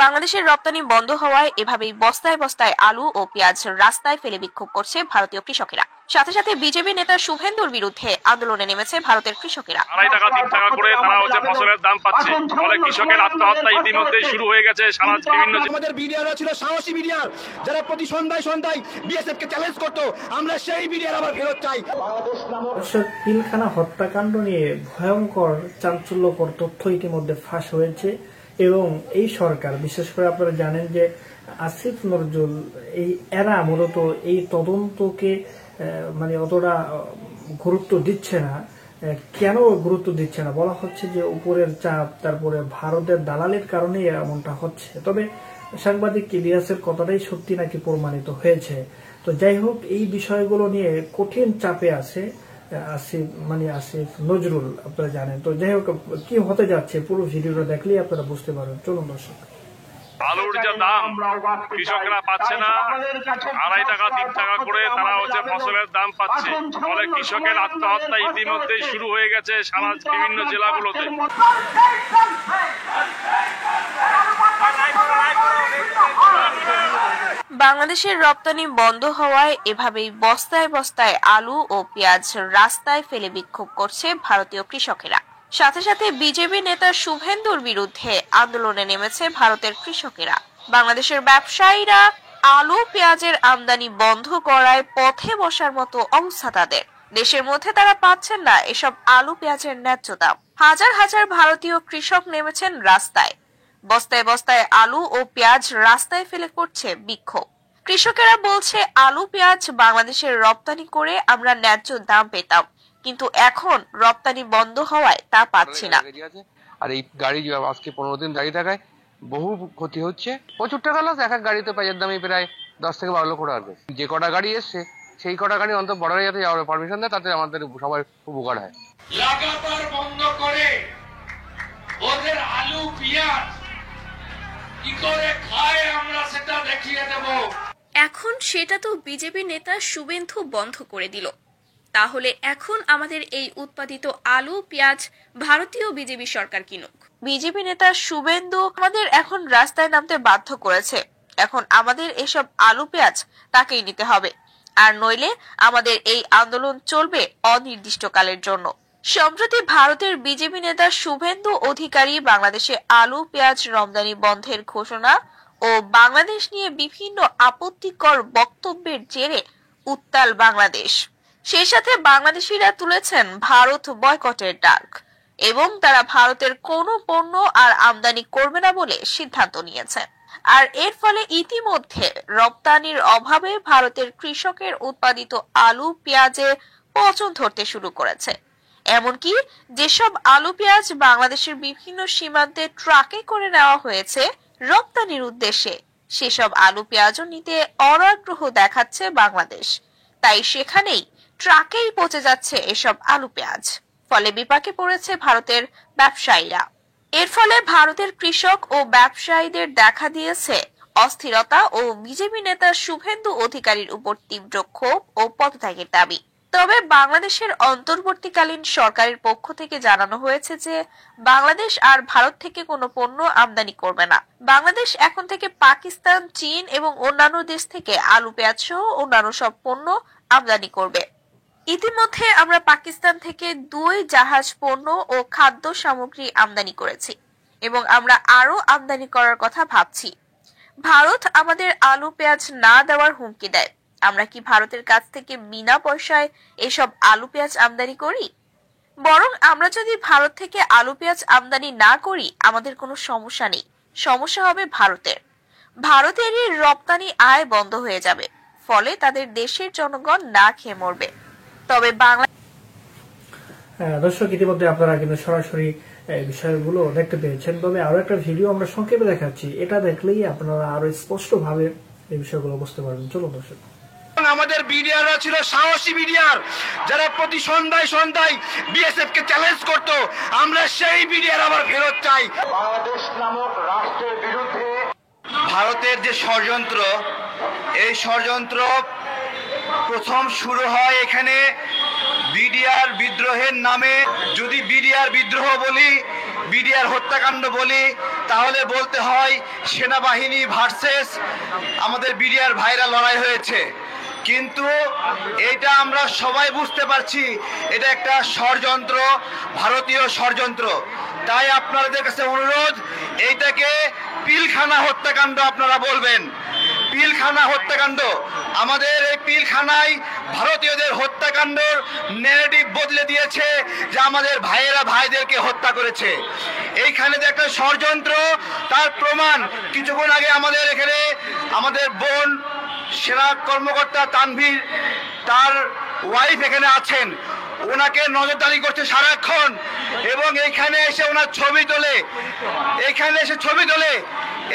বাংলাদেশের রপ্তানি বন্ধ হওয়ায় এভাবেই বস্তায় বস্তায় আলু ও পেঁয়াজ রাস্তায় ফেলে বিক্ষোভ করছে ভারতীয় কৃষকেরা। সাথে সাথে বিজেপি নেতা শুভেন্দুর বিরুদ্ধে আন্দোলনে নেমেছে ভারতের কৃষকেরা। 2.5 টাকা 3 টাকা করে তারা ফসলের দাম পাচ্ছে, ফলে কৃষকের আত্মহত্যা ইতিমধ্যেই শুরু হয়ে গেছে। বিভিন্ন আমাদের বিডিআররা ছিল সাহসী বিডিআর, যারা প্রতি সন্ধ্যায় সন্ধ্যায় বিএসএফ কে চ্যালেঞ্জ করতো। আমরা সেই বিডিআর আবার ফেরত চাই। পিলখানা হত্যাকাণ্ড নিয়ে ভয়ঙ্কর চাঞ্চল্যকর তথ্য ইতিমধ্যে ফাঁস হয়েছে এবং এই সরকার, বিশেষ করে আপনারা জানেন যে আসিফ নজরুল এরা মূলত এই তদন্তকে অতটা গুরুত্ব দিচ্ছে না। কেন গুরুত্ব দিচ্ছে না? বলা হচ্ছে যে উপরের চাপ, তারপরে ভারতের দালালির কারণে এমনটা হচ্ছে। তবে সাংবাদিক ইলিয়াসের কথাটাই সত্যি নাকি প্রমাণিত হয়েছে। তো যাই হোক, এই বিষয়গুলো নিয়ে কঠিন চাপে আছে আসিফ নজরুল, আপনারা জানেন। তো যাই হোক, কি হতে যাচ্ছে পুরো ভিডিওটা দেখলেই আপনারা বুঝতে পারবেন। চলুন দর্শক। আলুর যে দাম কৃষকরা পাচ্ছে না, 2.5 টাকা 3 টাকা করে তারা ফসলের দাম পাচ্ছে, ফলে কৃষকের আত্মহত্যা ইতিমধ্যেই শুরু হয়ে গেছে বিভিন্ন জেলাগুলোতে। বাংলাদেশের রপ্তানি বন্ধ হওয়ায় এভাবেই বস্তায় বস্তায় আলু ও পেঁয়াজ রাস্তায় ফেলে বিক্ষোভ করছে ভারতীয় কৃষকেরা। সাথে সাথে বিজেপি নেতা শুভেন্দুর বিরুদ্ধে আন্দোলনে নেমেছে ভারতের কৃষকেরা। বাংলাদেশের ব্যবসায়ীরা আলু পেঁয়াজের আমদানি বন্ধ করায় পথে বসার মতো অবস্থা তাদের। দেশের মধ্যে তারা পাচ্ছেন না এসব আলু পেঁয়াজের ন্যায্য দাম। হাজার হাজার ভারতীয় কৃষক নেমেছেন রাস্তায়। বস্তায় বস্তায় আলু ও পেঁয়াজ রাস্তায় ফেলে করছে বিক্ষোভ। কৃষকেরা বলছে, আলু পেঁয়াজ বাংলাদেশের রপ্তানি করে আমরা ন্যায্য দাম পেতাম, কিন্তু এখন রপ্তানি বন্ধ হওয়ায় তা পাচ্ছি না। আর এই গাড়ি আজকে 15 দিন দাঁড়িয়ে থাকায় বহু ক্ষতি হচ্ছে, প্রচুর টাকা লস। এক এক গাড়িতে পেঁয়াজের দামই প্রায় 10 থেকে 12 লক্ষ টাকা। যে কটা গাড়ি এসছে সেই কটা গাড়ি অন্তত বর্ডারে যাতে যাওয়ার পারমিশন দেয়, তাতে আমাদের সবাই উপকার হয়। লাগাতার বন্ধ করে ওদের আলু পেঁয়াজ কি করে খায় আমরা সেটা দেখিয়ে দেব। এখন সেটা তো বিজেপি নেতা শুভেন্দু বন্ধ করে দিল। তাহলে এখন আমাদের এই উৎপাদিত আলু পেঁয়াজ ভারতীয় বিজেপি সরকার কিনুক। বিজেপি নেতা শুভেন্দু আমাদের এখন রাস্তায় নামতে বাধ্য করেছে। এখন আমাদের এসব আলু পেঁয়াজ তাকেই নিতে হবে, আর নইলে আমাদের এই আন্দোলন চলবে অনির্দিষ্টকালের জন্য। সম্প্রতি ভারতের বিজেপি নেতা শুভেন্দু অধিকারী বাংলাদেশে আলু পেঁয়াজ রপ্তানি বন্ধের ঘোষণা ও বাংলাদেশ নিয়ে বিভিন্ন আপত্তিকর বক্তব্যের জেরে উত্তাল বাংলাদেশ। সেই সাথে বাংলাদেশিরা তুলেছেন ভারত বয়কটের ডাক এবং তারা ভারতের কোনো পণ্য আর আমদানি করবে না বলে সিদ্ধান্ত নিয়েছেন। আর এর ফলে ইতিমধ্যে রপ্তানির অভাবে ভারতের কৃষকের উৎপাদিত আলু পেঁয়াজে পচন ধরতে শুরু করেছে। এমনকি যেসব আলু পেঁয়াজ বাংলাদেশের বিভিন্ন সীমান্তে ট্রাকে করে নেওয়া হয়েছে রপ্তানির উদ্দেশ্যে, সেসব আলু পেঁয়াজও নিতে অনাগ্রহ দেখাচ্ছে বাংলাদেশ। তাই সেখানেই ট্রাকেই পচে যাচ্ছে এসব আলু পেঁয়াজ। ফলে বিপাকে পড়েছে ভারতের ব্যবসায়ীরা। এর ফলে ভারতের কৃষক ও ব্যবসায়ীদের দেখা দিয়েছে অস্থিরতা ও বিজেপি নেতা শুভেন্দু অধিকারীর উপর তীব্র ক্ষোভ ও পদত্যাগের দাবি। তবে বাংলাদেশের অন্তর্বর্তীকালীন সরকারের পক্ষ থেকে জানানো হয়েছে যে বাংলাদেশ আর ভারত থেকে কোনো পণ্য আমদানি করবে না। বাংলাদেশ এখন থেকে পাকিস্তান, চীন এবং অন্যান্য দেশ থেকে আলু পেঁয়াজ সহ অন্যান্য সব পণ্য আমদানি করবে। ইতিমধ্যে আমরা পাকিস্তান থেকে 2 জাহাজ পণ্য ও খাদ্য সামগ্রী আমদানি করেছি এবং আমরা আরো আমদানি করার কথা ভাবছি। ভারত আমাদের আলু পেঁয়াজ না দেওয়ার হুমকি দেয়। আমরা কি ভারতের কাছ থেকে বিনা পয়সায় এসব আলু পেঁয়াজ আমদানি করি? বরং আমরা যদি ভারত থেকে আলু পেঁয়াজ আমদানি না করি আমাদের কোনো সমস্যা নেই, সমস্যা হবে ভারতের। ভারতেরই রপ্তানি আয় বন্ধ হয়ে যাবে, ফলে তাদের দেশের জনগণ না খেয়ে মরবে। তবে দর্শক, ইতিমধ্যে আপনারা কিন্তু সরাসরি বিষয়গুলো দেখতে পেয়েছেন। তবে আরো একটা ভিডিও আমরা সংক্ষেপে দেখাচ্ছি, এটা দেখলেই আপনারা আরো স্পষ্টভাবে এই বিষয়গুলো বুঝতে পারবেন। চলুন দর্শক। আমাদের বিডিআররা ছিল সাহসী বিডিআর, যারা প্রতি সন্ধ্যায় সন্ধ্যায় বিএসএফ কে চ্যালেঞ্জ করতো। আমরা সেই বিডিআর আবার ফেরত চাই। বাংলাদেশ নামক রাষ্ট্রের বিরুদ্ধে ভারতের যে ষড়যন্ত্র, এই ষড়যন্ত্র প্রথম শুরু হয় এখানে বিডিআর বিদ্রোহের নামে। যদি বিডিআর বিদ্রোহ বলি, বিডিআর হত্যাকাণ্ড বলি তাহলে বলতে হয় সেনাবাহিনী ভার্সেস আমাদের বিডিআর ভাইরা লড়াই হয়েছে, কিন্তু এটা আমরা সবাই বুঝতে পারছি এটা একটা ষড়যন্ত্র, ভারতীয় ষড়যন্ত্র। তাই আপনাদের কাছে অনুরোধ, এইটাকে পিলখানা হত্যাকাণ্ড আপনারা বলবেন। পিলখানা হত্যাকাণ্ড, আমাদের এই পিলখানায় ভারতীয়দের হত্যাকাণ্ডর ন্যারেটিভ বদলে দিয়েছে যে আমাদের ভাইয়েরা ভাইদেরকে হত্যা করেছে। এইখানে যে একটা ষড়যন্ত্র, তার প্রমাণ কিছুক্ষণ আগে আমাদের এখানে আমাদের বোন সেনা কর্মকর্তা তানভীর, তার ওয়াইফ এখানে আছেন, ওনাকে নজরদারি করছে সারাক্ষণ, এবং এইখানে এসে ওনার ছবি তোলে,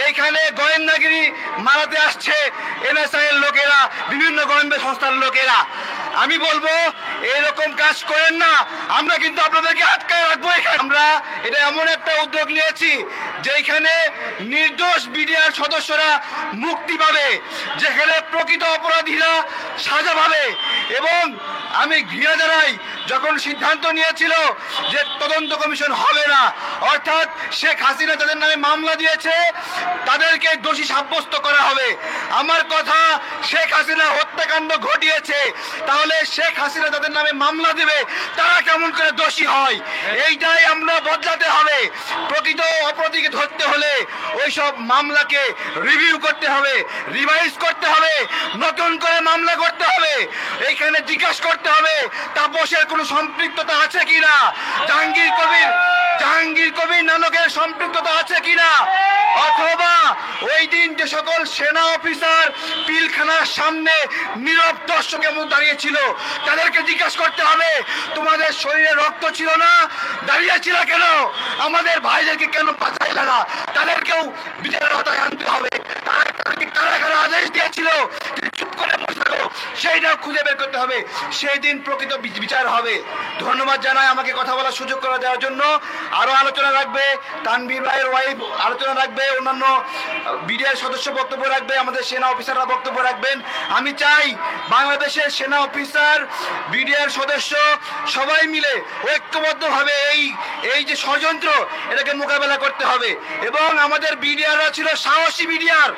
এইখানে গোয়েন্দাগিরি মারাতে আসছে এনএসআই এর লোকেরা, বিভিন্ন গোয়েন্দা সংস্থার লোকেরা। আমি বলবো এরকম কাজ করেন না, আমরা কিন্তু আপনাদেরকে আটকায় রাখবো। আমরা এটা এমন একটা উদ্যোগ নিয়েছি যেখানে নির্দোষ বিডিআর সদস্যরা মুক্তি পাবে, যেখানে প্রকৃত অপরাধীরা সাজা পাবে। এবং আমি ঘৃণা জানাই যখন সিদ্ধান্ত নিয়েছিল যে তদন্ত কমিশন হবে না, অর্থাৎ শেখ হাসিনা যাদের নামে মামলা দিয়েছে তাদেরকে দোষী সাব্যস্ত করা হবে। আমার কথা, শেখ হাসিনা হত্যাকাণ্ড ঘটিয়েছে, তাহলে শেখ হাসিনা যাদের নামে মামলা দেবে তারা কেমন করে দোষী হয়? এইটাই আমরা বদলাতে হবে। প্রকৃত অপরাধীকে ধরতে হলে ওইসব মামলাকে রিভিউ করতে হবে, রিভাইজ করতে হবে, নতুন করে মামলা করতে হবে। এইখানে জিজ্ঞাসা করতে হবে তাপসের কোনো সম্পৃক্ততা আছে কিনা, জাহাঙ্গীর কবির নানকের সম্পৃক্ততা আছে কিনা, অথবা ওই দিন যে সকল সেনা অফিসার পিলখানার সামনে নীরব দর্শকের মধ্যে দাঁড়িয়েছিল তাদেরকে জিজ্ঞাসা করতে হবে তোমাদের শরীরে রক্ত ছিল না, দাঁড়িয়েছিল কেন? আমাদের ভাইদেরকে কেন বাঁচাইলে না? তাদেরকেও বিচারের আওতায় আনতে হবে। কারা আদেশ দিয়েছিল চুপ করে বসে থাকো, সেইটাও খুঁজে বের করতে হবে। সেই দিন প্রকৃত বিচার হবে। ধন্যবাদ জানাই আমাকে কথা বলার সুযোগ করে দেওয়ার জন্য। আরো আলোচনা রাখবে তানভীর ভাইয়ের ওয়াইফ, আলোচনা রাখবে অন্যান্য বিডিআর সদস্য বক্তব্য রাখবে, আমাদের সেনা অফিসাররা বক্তব্য রাখবেন। আমি চাই বাংলাদেশের সেনা অফিসার, বিডিআর সদস্য সবাই মিলে ঐক্যবদ্ধভাবে এই যে ষড়যন্ত্র, এটাকে মোকাবেলা করতে হবে। এবং আমাদের বিডিআররা ছিল সাহসী বিডিআর,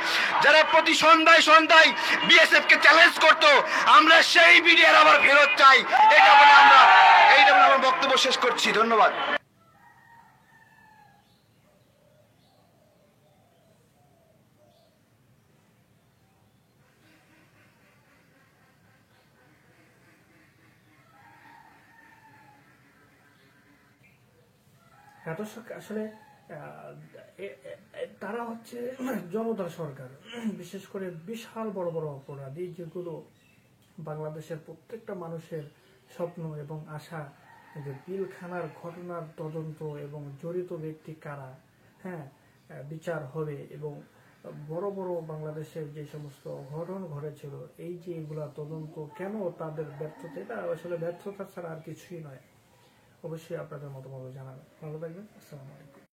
যারা প্রতি সন্ধ্যায় বিএসএফ কে চ্যালেঞ্জ করতো। আমরা সেই বিডিআর আবার ফেরত চাই। এইটা বলে আমার বক্তব্য শেষ করছি। ধন্যবাদ। আসলে তারা হচ্ছে জনতার সরকার, বিশেষ করে বিশাল বড় বড় অপরাধী যেগুলো বাংলাদেশের প্রত্যেকটা মানুষের স্বপ্ন এবং আশা, যে পিলখানার ঘটনার তদন্ত এবং জড়িত ব্যক্তি কারা, বিচার হবে। এবং বড় বড় বাংলাদেশের যে সমস্ত ঘটনা ঘটেছিল, এই যে এগুলা তদন্ত, কেন তাদের ব্যর্থতা, এটা আসলে ব্যর্থতা ছাড়া আর কিছুই নয়। অবশ্যই আপনাদের মতামত জানাবেন। ভালো থাকবেন। আসসালামু আলাইকুম।